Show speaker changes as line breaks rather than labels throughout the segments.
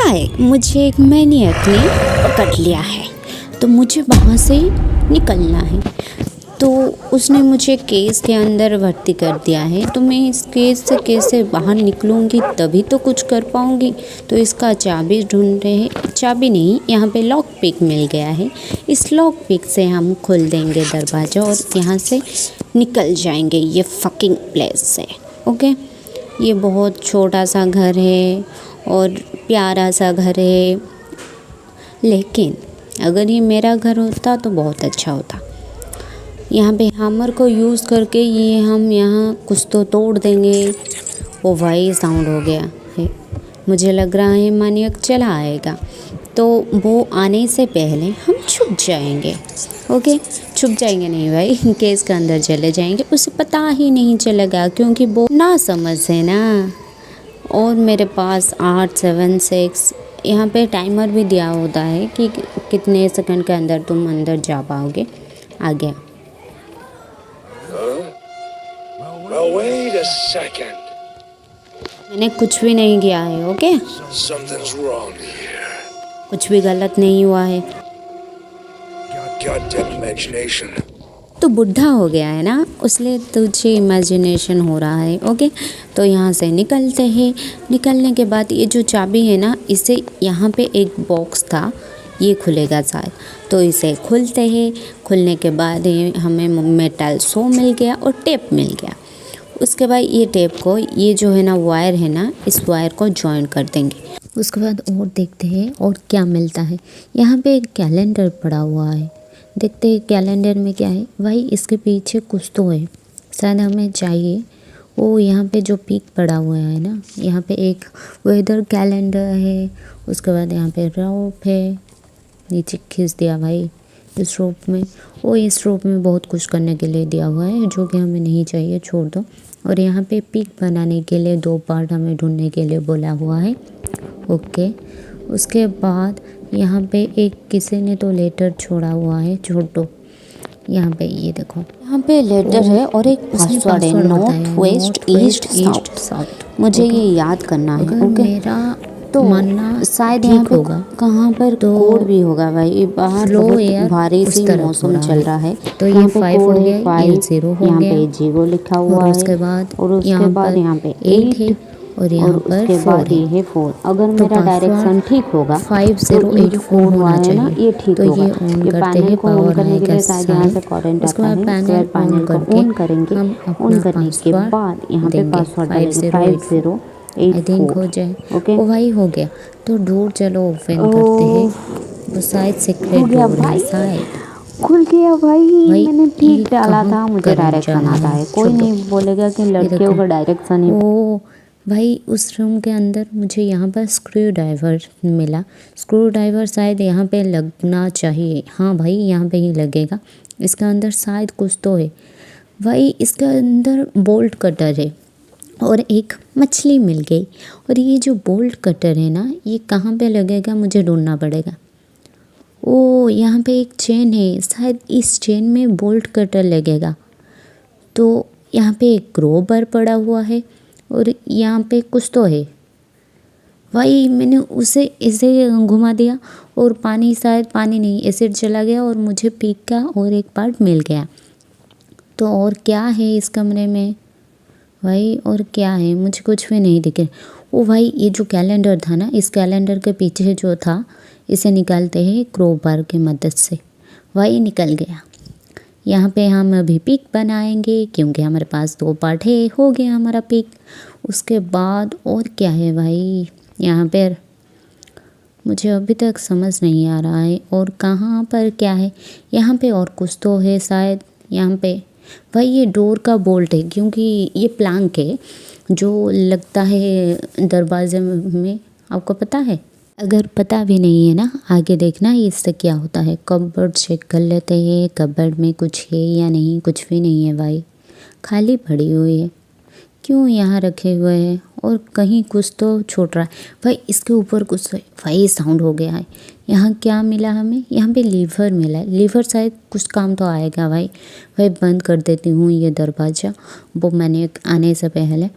हाय, मुझे एक मैनियक ने पकड़ लिया है, तो मुझे वहाँ से निकलना है। तो उसने मुझे केस के अंदर भर्ती कर दिया है, तो मैं इस केस से कैसे बाहर निकलूँगी, तभी तो कुछ कर पाऊँगी। तो इसका चाबी ढूंढ रहे हैं, चाबी नहीं, यहाँ पे लॉक पिक मिल गया है। इस लॉक पिक से हम खोल देंगे दरवाज़ा और यहाँ से निकल जाएंगे ये फकिंग प्लेस से। ओके, ये बहुत छोटा सा घर है और प्यारा सा घर है, लेकिन अगर ये मेरा घर होता तो बहुत अच्छा होता। यहाँ पे हैमर को यूज़ करके ये हम यहाँ कुछ तो तोड़ देंगे। ओ भाई, साउंड हो गया है, मुझे लग रहा है मानियक चला आएगा, तो वो आने से पहले हम छुप जाएंगे। ओके, छुप जाएंगे नहीं भाई, केस के अंदर चले जाएंगे, उसे पता ही नहीं चलेगा क्योंकि वो ना समझ है ना। और मेरे पास 8 7 6 यहाँ पे टाइमर भी दिया होता है कि कितने सेकंड के अंदर तुम अंदर जा पाओगे। आ गया।
Well, wait a second.
मैंने कुछ भी नहीं किया है। Okay,
Something's wrong here.
कुछ भी गलत नहीं हुआ है।
Goddamn imagination.
तो बुढ़ा हो गया है ना, उसलिए तुझे इमेजिनेशन हो रहा है। ओके, तो यहाँ से निकलते हैं। निकलने के बाद ये जो चाबी है ना, इसे यहाँ पे एक बॉक्स था, ये खुलेगा शायद, तो इसे खुलते हैं। खुलने के बाद हमें मेटल सो मिल गया और टेप मिल गया। उसके बाद ये टेप को, ये जो है ना वायर है ना, इस वायर को जॉइन कर देंगे। उसके बाद और देखते हैं और क्या मिलता है। यहाँ पे एक कैलेंडर पड़ा हुआ है, देखते हैं कैलेंडर में क्या है। भाई इसके पीछे कुछ तो है, शायद हमें चाहिए। वो यहाँ पे जो पिक पड़ा हुआ है ना, यहाँ पे एक वेदर कैलेंडर है। उसके बाद यहाँ पे रोप है, नीचे खींच दिया भाई इस रोप में। वो इस रोप में बहुत कुछ करने के लिए दिया हुआ है जो कि हमें नहीं चाहिए, छोड़ दो। और यहाँ पे पिक बनाने के लिए 2 पार्ट हमें ढूंढने के लिए बोला हुआ है। ओके, उसके बाद यहाँ पे एक किसी ने तो लेटर छोड़ा हुआ है, छोड़ दो। यहाँ पे ये देखो, यहाँ पे लेटर है और एक पासवर्ड है, नॉर्थ वेस्ट ईस्ट साउथ। मुझे ये याद करना है। ओके, मेरा तो मानना शायद यहाँ पे कहाँ पर तो कोड भी होगा भाई। बाहर बहुत भारी सी मौसम चल रहा है, तो यहाँ पे 5 हो गया, ये 0 हो गया, यहाँ पे 0 लिखा हुआ है। उसके बाद और उसके बाद यहाँ पे 8 है और यहाँ पर 4 है 4। अगर मेरा डायरेक्शन ठीक होगा 5084 होना चाहिए, ये ठीक तो होगा। ये पैनल को ऑन करने के लिए शायद यहाँ से करंट आता है। पैनल को ऑन करेंगे, ऑन करने के बाद यहाँ पे पासवर्ड डालेंगे 5084 आई थिंक हो जाए। ओके, ओ भाई हो गया। तो डोर चलो ओपन करते हैं, वो शायद सीक्रेट डोर है, शायद
खुल गया भाई। मैंने ठीक डाला था, मुझे डायरेक्शन आता है। कोई नहीं बोलेगा कि लड़कियों का डायरेक्शन ही।
ओ भाई, उस रूम के अंदर मुझे यहाँ पर स्क्रू ड्राइवर मिला। स्क्रू ड्राइवर शायद यहाँ पे लगना चाहिए। हाँ भाई, यहाँ पे ही लगेगा। इसके अंदर शायद कुछ तो है भाई। इसके अंदर बोल्ट कटर है और एक मछली मिल गई। और ये जो बोल्ट कटर है ना, ये कहाँ पे लगेगा मुझे ढूंढना पड़ेगा। ओ, यहाँ पे एक चेन है, शायद इस चेन में बोल्ट कटर लगेगा। तो यहाँ पे एक क्रोबर पड़ा हुआ है और यहाँ पे कुछ तो है भाई। मैंने उसे इसे घुमा दिया और पानी, शायद पानी नहीं, एसिड चला गया और मुझे पिक का और एक पार्ट मिल गया। तो और क्या है इस कमरे में भाई, और क्या है, मुझे कुछ भी नहीं दिखे। ओ भाई, ये जो कैलेंडर था ना, इस कैलेंडर के पीछे जो था, इसे निकालते हैं क्रोबार की मदद से। भाई निकल गया। यहाँ पे हम अभी पिक बनाएंगे क्योंकि हमारे पास 2 पार्ट है। हो गया हमारा पिक। उसके बाद और क्या है भाई, यहाँ पर मुझे अभी तक समझ नहीं आ रहा है। और कहाँ पर क्या है, यहाँ पे और कुछ तो है शायद। यहाँ पे भाई ये डोर का बोल्ट है, क्योंकि ये प्लैंक है जो लगता है दरवाजे में। आपको पता है? अगर पता भी नहीं है ना, आगे देखना इससे क्या होता है। कबर्ड चेक कर लेते हैं, कबर्ड में कुछ है या नहीं। कुछ भी नहीं है भाई, खाली पड़ी हुई है। क्यों यहाँ रखे हुए हैं और कहीं कुछ तो छूट रहा है भाई। इसके ऊपर कुछ भाई साउंड हो गया है। यहाँ क्या मिला हमें, यहाँ पे लीवर मिला है। लीवर शायद कुछ काम तो आएगा भाई। भाई बंद कर देती हूँ ये दरवाज़ा, वो मैंने आने से पहले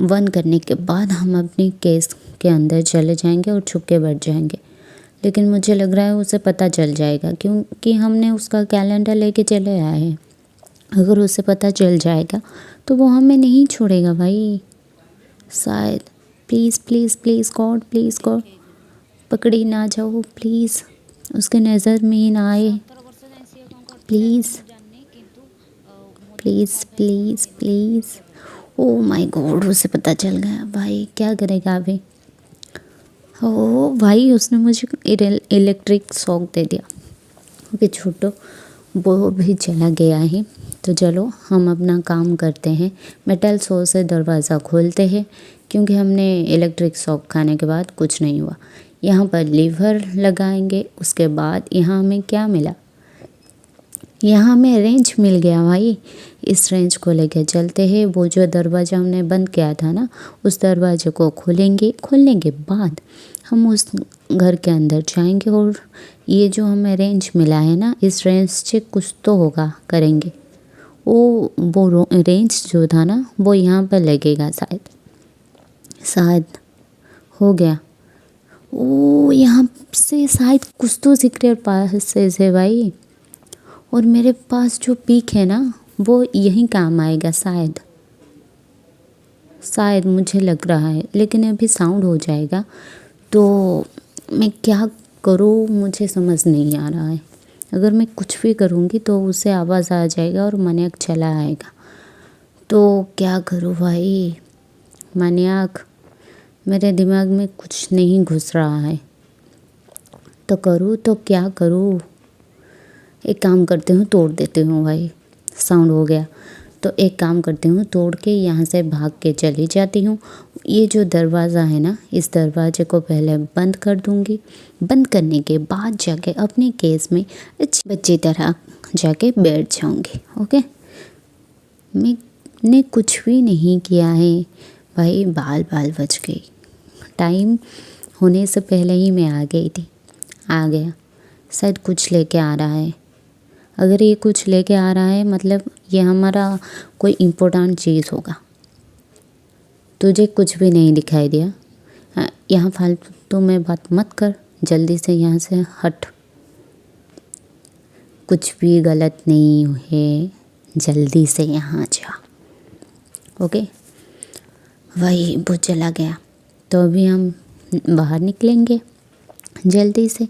बंद करने के बाद हम अपनी केस के अंदर चले जाएंगे और छुप के बैठ जाएंगे। लेकिन मुझे लग रहा है उसे पता चल जाएगा, क्योंकि हमने उसका कैलेंडर लेके चले आए हैं। अगर उसे पता चल जाएगा तो वो हमें नहीं छोड़ेगा भाई, शायद। Please please please God, please God, पकड़ी ना जाओ प्लीज़, उसके नज़र में ही ना आए, please please please please. Oh my God, उसे पता चल गया भाई, क्या करेगा अभी। ओ भाई, उसने मुझे इलेक्ट्रिक शॉक दे दिया। ओके छोटो, वो भी चला गया है। तो चलो हम अपना काम करते हैं। मेटल सो से दरवाज़ा खोलते हैं, क्योंकि हमने इलेक्ट्रिक शॉक खाने के बाद कुछ नहीं हुआ। यहाँ पर लीवर लगाएंगे। उसके बाद यहाँ हमें क्या मिला, यहाँ हमें रेंच मिल गया भाई। इस रेंच को लेकर चलते हैं। वो जो दरवाज़ा हमने बंद किया था ना, उस दरवाजे को खोलेंगे। खोलने के बाद हम उस घर के अंदर जाएंगे और ये जो हमें रेंच मिला है ना, इस रेंच से कुछ तो होगा करेंगे। वो रेंच जो था ना, वो यहाँ पर लगेगा शायद हो गया। ओ यहाँ से शायद कुछ तो सीक्रेट पासेज है भाई, और मेरे पास जो पीक है ना, वो यहीं काम आएगा शायद मुझे लग रहा है। लेकिन अभी साउंड हो जाएगा तो मैं क्या करूँ, मुझे समझ नहीं आ रहा है। अगर मैं कुछ भी करूँगी तो उससे आवाज़ आ जाएगा और मनियाक चला आएगा। तो क्या करूँ भाई, मनियाक मेरे दिमाग में कुछ नहीं घुस रहा है। तो करूँ तो क्या करूँ। एक काम करती हूँ, तोड़ देती हूँ भाई। साउंड हो गया तो एक काम करती हूँ, तोड़ के यहाँ से भाग के चली जाती हूँ। ये जो दरवाज़ा है ना, इस दरवाजे को पहले बंद कर दूँगी। बंद करने के बाद जाके अपने केस में अच्छी बच्ची तरह जाके बैठ जाऊँगी। ओके, मैंने कुछ भी नहीं किया है भाई। बाल बच गई। टाइम होने से पहले ही मैं आ गया। शायद कुछ लेके आ रहा है। अगर ये कुछ लेके आ रहा है मतलब ये हमारा कोई इम्पोर्टेंट चीज़ होगा। तुझे कुछ भी नहीं दिखाई दिया, यहाँ फालतू में बात मत कर, जल्दी से यहाँ से हट। कुछ भी गलत नहीं है, जल्दी से यहाँ जा। ओके, वही वो चला गया। तो अभी हम बाहर निकलेंगे। जल्दी से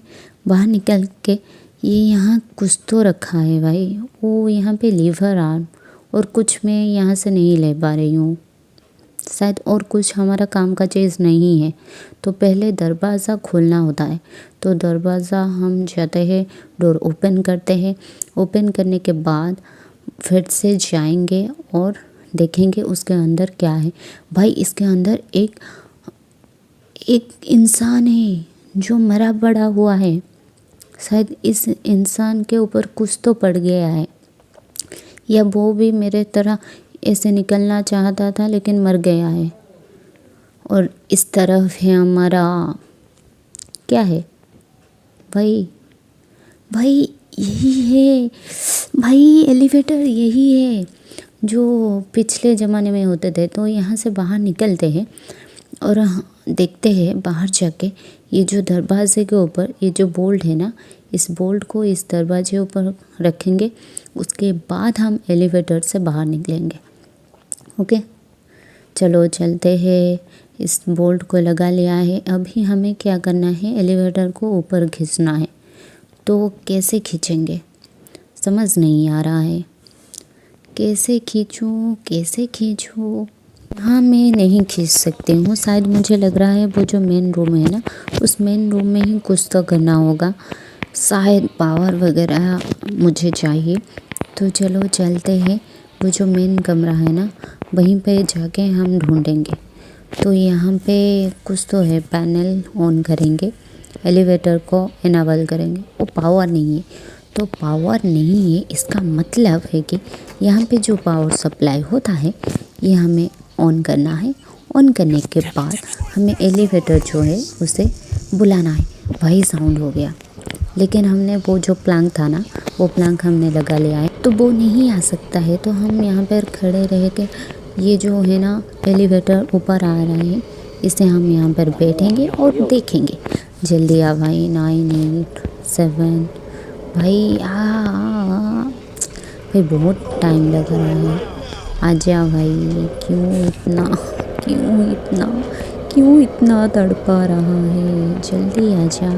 बाहर निकल के ये यहाँ कुछ तो रखा है भाई। वो यहाँ पे लीवर आर्म और कुछ मैं यहाँ से नहीं ले पा रही हूँ शायद, और कुछ हमारा काम का चीज़ नहीं है। तो पहले दरवाज़ा खोलना होता है। तो दरवाज़ा हम जाते हैं, डोर ओपन करते हैं। ओपन करने के बाद फिर से जाएंगे और देखेंगे उसके अंदर क्या है। भाई इसके अंदर एक इंसान है जो मरा पड़ा हुआ है। शायद इस इंसान के ऊपर कुछ तो पड़ गया है, या वो भी मेरे तरह ऐसे निकलना चाहता था लेकिन मर गया है। और इस तरफ है हमारा क्या है भाई यही है भाई, एलिवेटर यही है जो पिछले ज़माने में होते थे। तो यहाँ से बाहर निकलते हैं और देखते हैं बाहर जाके ये जो दरवाजे के ऊपर ये जो बोल्ट है ना, इस बोल्ट को इस दरवाजे ऊपर रखेंगे। उसके बाद हम एलिवेटर से बाहर निकलेंगे। ओके, चलो चलते हैं। इस बोल्ट को लगा लिया है। अभी हमें क्या करना है, एलिवेटर को ऊपर खींचना है। तो कैसे खींचेंगे समझ नहीं आ रहा है। कैसे खींचूँ। हाँ, मैं नहीं खींच सकती हूँ। शायद मुझे लग रहा है वो जो मेन रूम है ना, उस मेन रूम में ही कुछ तो करना होगा। शायद पावर वगैरह मुझे चाहिए। तो चलो चलते हैं। वो जो मेन कमरा है ना, वहीं पे जाके हम ढूंढेंगे। तो यहाँ पे कुछ तो है, पैनल ऑन करेंगे, एलिवेटर को इनेबल करेंगे। वो पावर नहीं है। तो पावर नहीं है इसका मतलब है कि यहाँ पे जो पावर सप्लाई होता है ये हमें ऑन करना है। ऑन करने के बाद हमें एलिवेटर जो है उसे बुलाना है। वही साउंड हो गया, लेकिन हमने वो जो प्लंक था ना, वो प्लंक हमने लगा लिया है। तो वो नहीं आ सकता है। तो हम यहाँ पर खड़े रह के ये जो है ना एलिवेटर ऊपर आ रहा है, इसे हम यहाँ पर बैठेंगे और देखेंगे। जल्दी आ भाई। 9 8 7 भाई भाई बहुत टाइम लग रहा है। आ जा भाई। क्यों इतना तड़पा रहा है? जल्दी आ जा।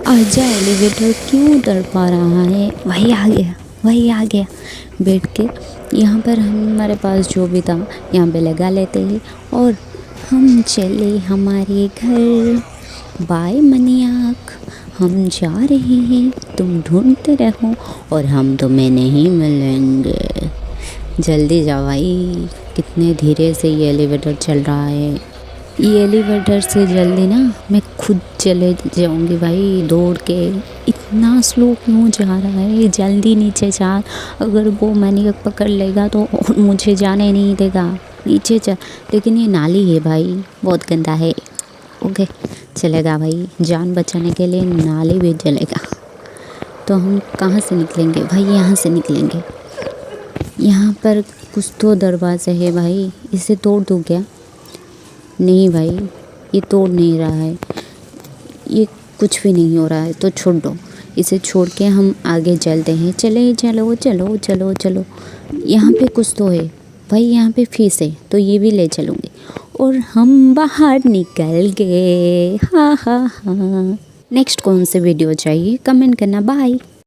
आजा एलिवेटर क्यों तड़पा रहा है? वही आ गया। बैठ के यहाँ पर हमारे पास जो भी था यहाँ पे लगा लेते हैं और हम चले हमारे घर। बाय मनियाक, हम जा रहे हैं, तुम ढूंढते रहो और हम तुम्हें नहीं मिलेंगे। जल्दी जाओ भाई। कितने धीरे से ये एलिवेटर चल रहा है। ये एलिवेटर से जल्दी ना मैं खुद चले जाऊंगी भाई दौड़ के। इतना स्लो क्यों जा रहा है? जल्दी नीचे जा। अगर वो मैंने पकड़ लेगा तो मुझे जाने नहीं देगा। नीचे चल। लेकिन ये नाली है भाई, बहुत गंदा है। ओके चलेगा भाई, जान बचाने के लिए नाली भी चलेगा। तो हम कहाँ से निकलेंगे भाई? यहाँ से निकलेंगे। यहाँ पर कुछ तो दरवाज़ा है भाई, इसे तोड़ दूँ क्या? नहीं भाई, ये तोड़ नहीं रहा है, ये कुछ भी नहीं हो रहा है, तो छोड़ दो। इसे छोड़ के हम आगे चलते हैं। चलो। यहाँ पे कुछ तो है भाई, यहाँ पे फीस है तो ये भी ले चलूँगी। और हम बाहर निकल गए। हाँ। नेक्स्ट कौन से वीडियो चाहिए कमेंट करना। बाय।